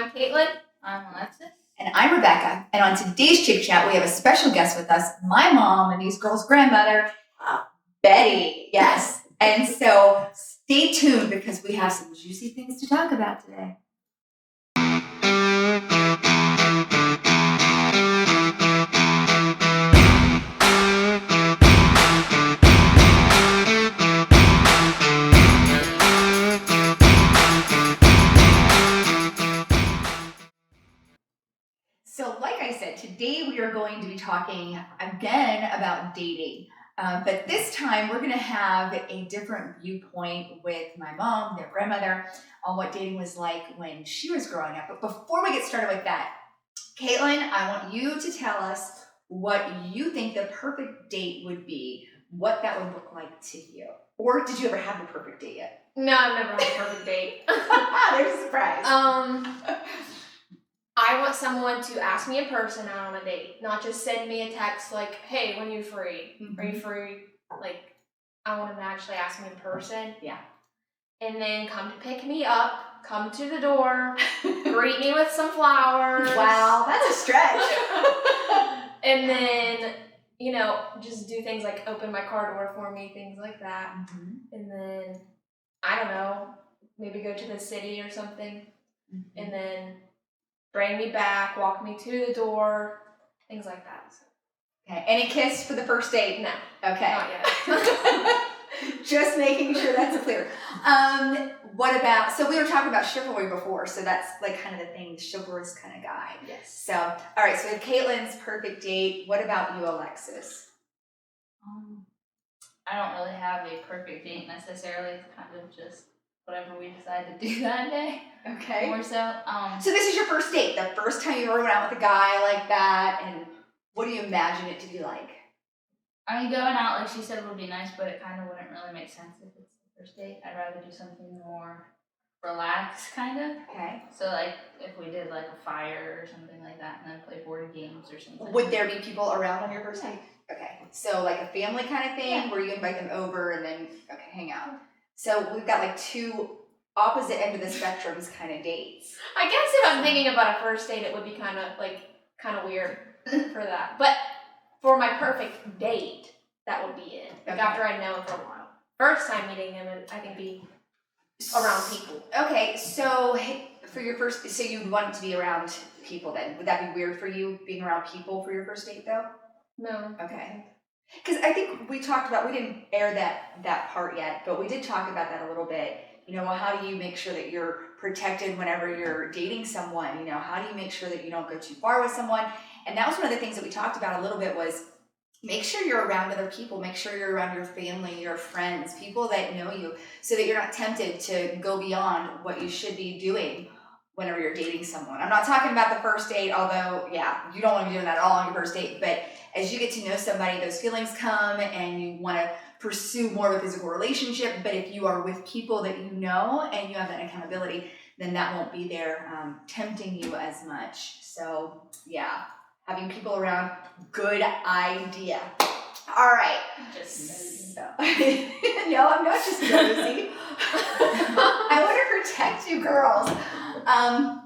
I'm Caitlin. I'm Alexis. And I'm Rebecca. And on today's Chick Chat, we have a special guest with us, my mom and these girls' grandmother, Betty. Yes. And so stay tuned because we have some juicy things to talk about today. So like I said, today we are going to be talking again about dating. But this time we're going to have a different viewpoint with my mom, their grandmother, on what dating was like when she was growing up. But before we get started with that, Caitlin, I want you to tell us what you think the perfect date would be, what that would look like to you. Or did you ever have the perfect date yet? No, I've never had a perfect date. There's a surprise. I want someone to ask me in person out on a date, not just send me a text like, hey, when are you free? Mm-hmm. Are you free? Like, I want them to actually ask me in person. Yeah. And then come to pick me up, come to the door, greet me with some flowers. Wow, that's a stretch. And then, you know, just do things like open my car door for me, things like that. Mm-hmm. And then, I don't know, maybe go to the city or something. Mm-hmm. And then bring me back, walk me to the door, things like that. So. Okay. Any kiss for the first date? No. Okay. Not yet. Just making sure that's clear. What about, so we were talking about chivalry before, so that's like kind of the thing, the chivalrous kind of guy. Yes. So, all right, so we have Caitlin's perfect date. What about you, Alexis? I don't really have a perfect date necessarily. It's kind of just whatever we decide to do that day. Okay. More so. So this is your first date, the first time you ever went out with a guy like that, and what do you imagine it to be like? I mean, going out, like she said, would be nice, but it kind of wouldn't really make sense if it's the first date. I'd rather do something more relaxed, kind of. Okay. So, like, if we did, like, a fire or something like that, and then play board games or something. Would there be people around on your first date? Okay. So, like a family kind of thing, Yeah. where you invite them over and then, okay, hang out. So, we've got like two opposite end of the spectrums kind of dates. I guess if I'm thinking about a first date, it would be kind of weird for that. But for my perfect date, that would be it. Like Okay. after I know him for a while. First time meeting him, I think be around people. Okay, so for your first, so you want to be around people then. Would that be weird for you, being around people for your first date though? No. Okay. Because I think we talked about, we didn't air that part yet, but we did talk about that a little bit. You know, well, how do you make sure that you're protected whenever you're dating someone? You know, how do you make sure that you don't go too far with someone? And that was one of the things that we talked about a little bit was make sure you're around other people. Make sure you're around your family, your friends, people that know you, so that you're not tempted to go beyond what you should be doing whenever you're dating someone. I'm not talking about the first date, although, yeah, you don't want to be doing that at all on your first date. But as you get to know somebody, those feelings come and you want to pursue more of a physical relationship. But if you are with people that you know and you have that accountability, then that won't be there tempting you as much. So, yeah. Having people around, good idea. All right. Just nosy. No, I'm not just nosy. I want to protect you girls.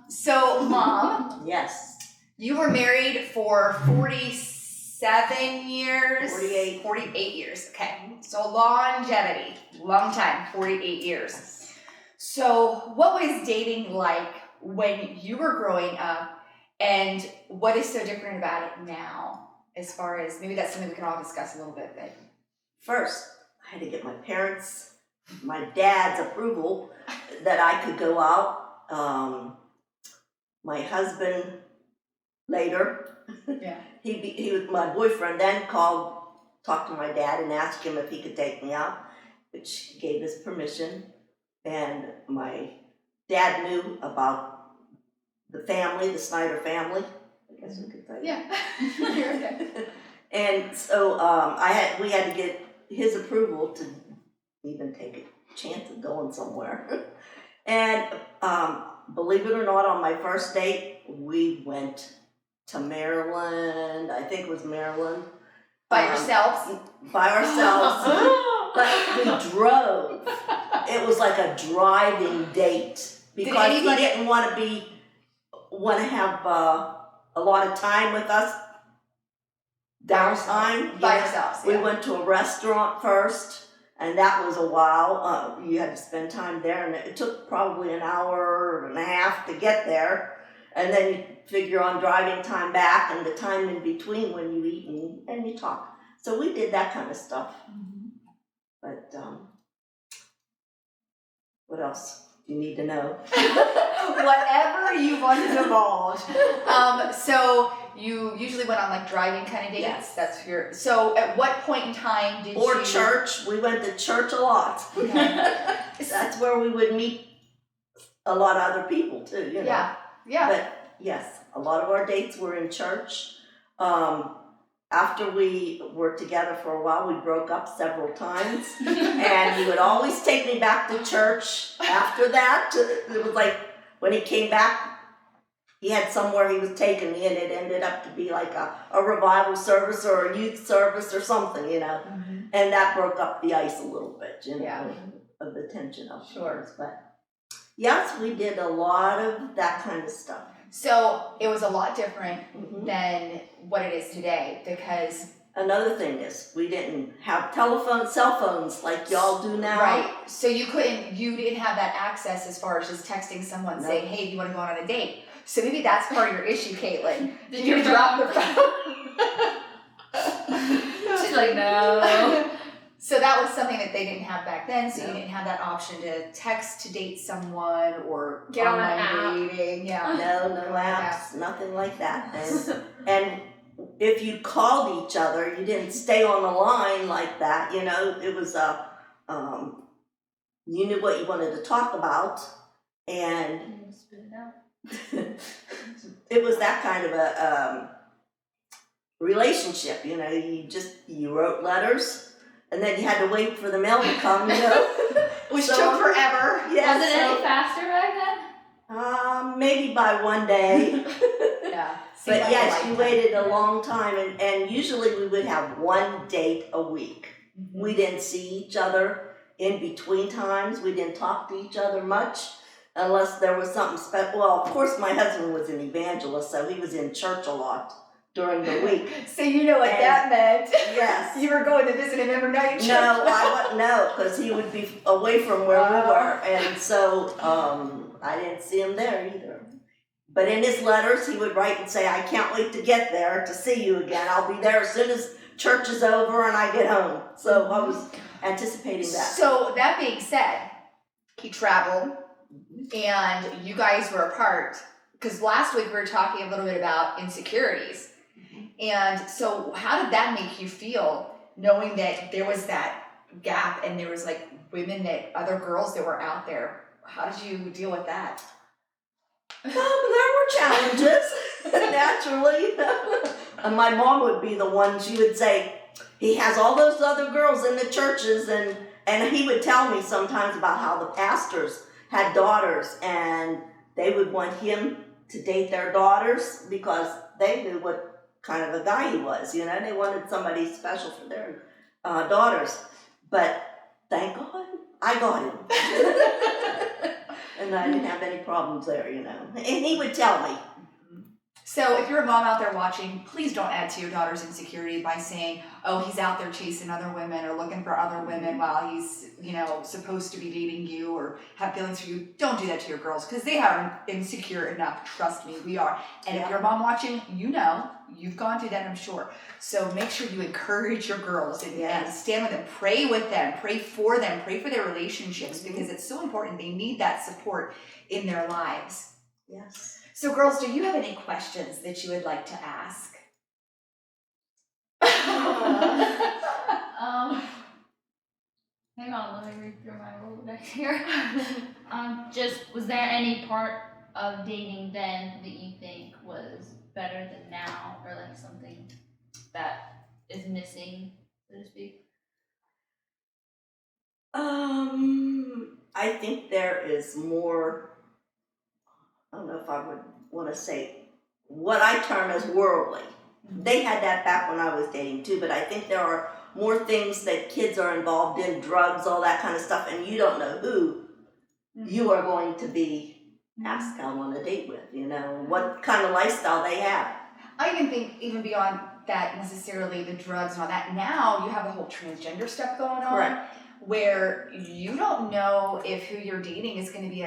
So, Mom. Yes. You were married for 47 years? 48. 48 years. Okay. So, longevity. Long time. 48 years. So, what was dating like when you were growing up? And what is so different about it now, as far as, maybe that's something we can all discuss a little bit, but. First, I had to get my dad's approval that I could go out. My husband later, Yeah. he was my boyfriend, then talked to my dad and asked him if he could take me out, which he gave us permission. And my dad knew about the family, the Snyder family, I guess we could say. Yeah. You're okay. And so we had to get his approval to even take a chance of going somewhere. And believe it or not, on my first date, we went to Maryland. I think it was Maryland. By yourselves? By ourselves. But we drove. It was like a driving date because he didn't want to be want to have a lot of time with us, downtime. By yeah. yourselves. We Yeah. went to a restaurant first, and that was a while. You had to spend time there, and it took probably an hour and a half to get there. And then you figure on driving time back and the time in between when you eat and you talk. So we did that kind of stuff. But what else do you need to know? Whatever you want to divulge. So you usually went on like driving kind of dates. Yes. That's your. So at what point in time did Or you? church. We went to church a lot. Okay. That's where we would meet a lot of other people too, you know. Yeah. Yeah. But yes, a lot of our dates were in church. After we were together for a while, we broke up several times. And he would always take me back to church after that. It was like when he came back, he had somewhere he was taking me, and it ended up to be like a revival service or a youth service or something, you know. And that broke up the ice a little bit, you know, Yeah. of the tension of Sure. things. But yes, we did a lot of that kind of stuff. So it was a lot different Mhm. than what it is today because Another thing is, we didn't have cell phones like y'all do now. right. So you didn't have that access as far as just texting someone No. saying, "Hey, do you want to go on a date?" So maybe that's part of your issue, Caitlin. Did you your drop the friend- phone? She's like, no. So that was something that they didn't have back then. So No. you didn't have that option to text to date someone or Get on an online dating. Yeah. No apps, nothing like that. And if you called each other, you didn't stay on the line like that. You know, it was you knew what you wanted to talk about, and Spit it out. it was that kind of a relationship. You know, you wrote letters, and then you had to wait for the mail to come. You know, Which So- took forever. yeah, Was it so- any faster back then? maybe by one day. Yeah. But Seemed like a yes, you lifetime. waited a long time, and usually we would have one date a week. Mhm. We didn't see each other in between times. We didn't talk to each other much unless there was something special. Well, of course, my husband was an evangelist, so he was in church a lot during the week. So you know what And- that meant. Yes. You were going to visit him every night. at No, church. I wouldn't know because he would be away from where we were, and so I didn't see him there either. But in his letters, he would write and say, "I can't wait to get there to see you again. I'll be there as soon as church is over and I get home." So I was anticipating that. So that being said, he traveled and you guys were apart because last week we were talking a little bit about insecurities. And so how did that make you feel knowing that there was that gap and there was like other girls that were out there? How did you deal with that? There were challenges, naturally. And my mom would be the one, she would say, "He has all those other girls in the churches," and he would tell me sometimes about how the pastors had daughters and they would want him to date their daughters because they knew what kind of a guy he was, you know, they wanted somebody special for their daughters. But thank God, I got him. And I didn't have any problems there, you know. And he would tell me. So if you're a mom out there watching, please don't add to your daughter's insecurity by saying, "Oh, he's out there chasing other women or looking for other women while he's, supposed to be dating you or have feelings for you." Don't do that to your girls because they are insecure enough. Trust me, we are. And if you're a mom watching, you've gone through that, I'm sure. So make sure you encourage your girls and Yes. stand with them, pray with them, pray for their relationships because it's so important. They need that support in their lives. Yes. So girls, do you have any questions that you would like to ask? Hang on, let me read through my Rolodex here. Was there any part of dating then that you think was better than now, or like something that is missing, so to speak? I think there is more, I don't know if I would want to say what I term as worldly. They had that back when I was dating too, but I think there are more things that kids are involved in, drugs, all that kind of stuff, and you don't know who you are going to be ask how I want to date with, you know, what kind of lifestyle they have. I even think, even beyond that necessarily the drugs and all that, now you have the whole transgender stuff going on. Correct. Where you don't know if who you're dating is going to be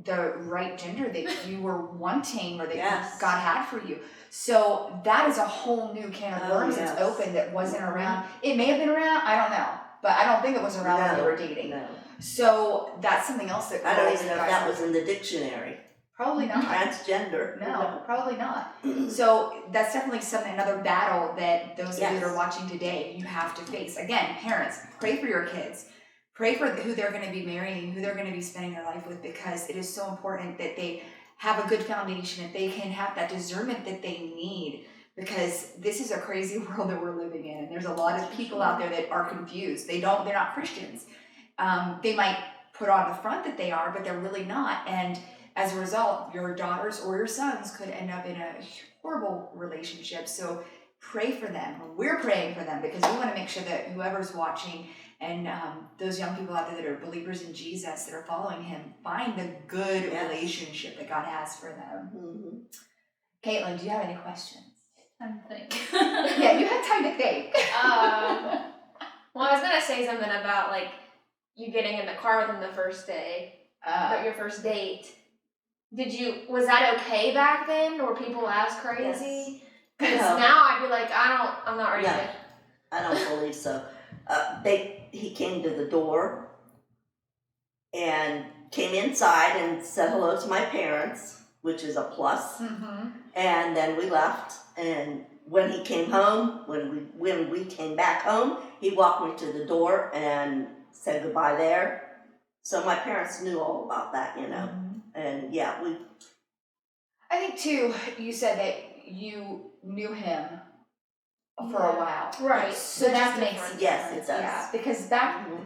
the right gender that you were wanting or that Yes. God had for you. So that is a whole new can of Oh, worms yes. that's open that wasn't around. It may have been around, I don't know. But I don't think it was around when you were dating. No. So that's something else that I don't girls even know and if guys- that was in the dictionary. Probably not. Transgender. No, probably not. So that's definitely another battle that those of you that Yes. are watching today, you have to face. Again, parents, pray for your kids. Pray for who they're going to be marrying, who they're going to be spending their life with, because it is so important that they have a good foundation, that they can have that discernment that they need, because this is a crazy world that we're living in. And there's a lot of people out there that are confused. They're not Christians. They might put on the front that they are, but they're really not. And as a result, your daughters or your sons could end up in a horrible relationship. So pray for them. We're praying for them because we want to make sure that whoever's watching and those young people out there that are believers in Jesus, that are following him, find the good Yes. relationship that God has for them. Mm-hmm. Caitlin, do you have any questions? I'm thinking. Yeah, you had time to think. Well, I was gonna say something about like you getting in the car with him the first day, but your first date. Was that okay back then? Were people as crazy? Because No. now I'd be like, I'm not ready No. to. I don't believe so. He came to the door and came inside and said hello to my parents, which is a plus. Mm-hmm. And then we left. And when he came home, when we came back home, he walked me to the door and said goodbye there. So my parents knew all about that, you know. And yeah, I think too, you said that you knew him for a while. Right. So Which that is makes different. Yes, it sense. does. Yeah, because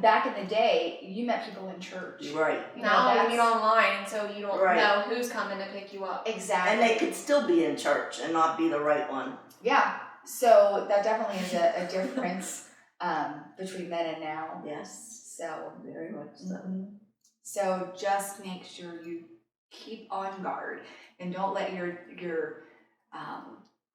back in the day, you met people in church. right. You know, Now you that's- meet online, and so you don't Right. know who's coming to pick you up. Exactly. And they could still be in church and not be the right one. Yeah. So that definitely is a difference between then and now. Yes, So. very much so. So just make sure you keep on guard and don't let your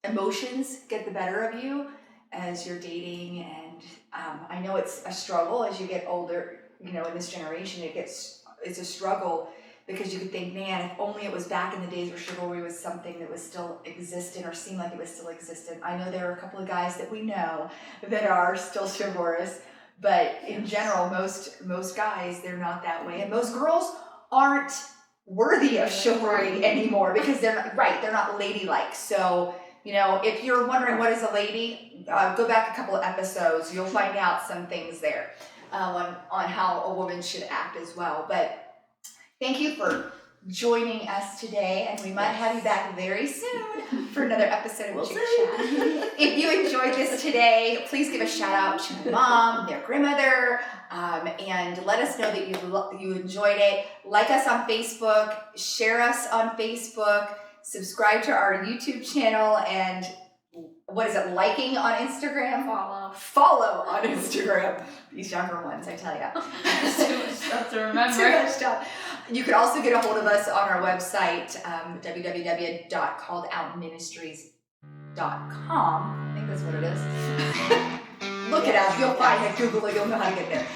emotions get the better of you as you're dating. And I know it's a struggle as you get older. You know, in this generation, it's a struggle because you could think, man, if only it was back in the days where chivalry was something that was still existent or seemed like it was still existent. I know there are a couple of guys that we know that are still chivalrous. But in general, most guys, they're not that way. And most girls aren't worthy of chivalry anymore because they're not ladylike. So, you know, if you're wondering what is a lady, go back a couple of episodes. You'll find out some things there on how a woman should act as well. But thank you for joining us today, and we might have you back very soon for another episode of We'll Chick see. Chat. If you enjoyed this today, please give a shout out to my mom, their grandmother, and let us know that you enjoyed it. Like us on Facebook, share us on Facebook, subscribe to our YouTube channel, and what is it, liking on Instagram? Follow on Instagram. These younger ones, I tell ya. Too much stuff to Too remember. much stuff. You can also get a hold of us on our website, www.calledoutministries.com. I think that's what it is. Look it up. You'll find it. Google it. You'll know how to get there.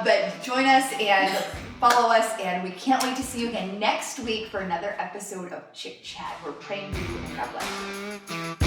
But join us and follow us, and we can't wait to see you again next week for another episode of Chick Chat. We're praying for you, and God bless you.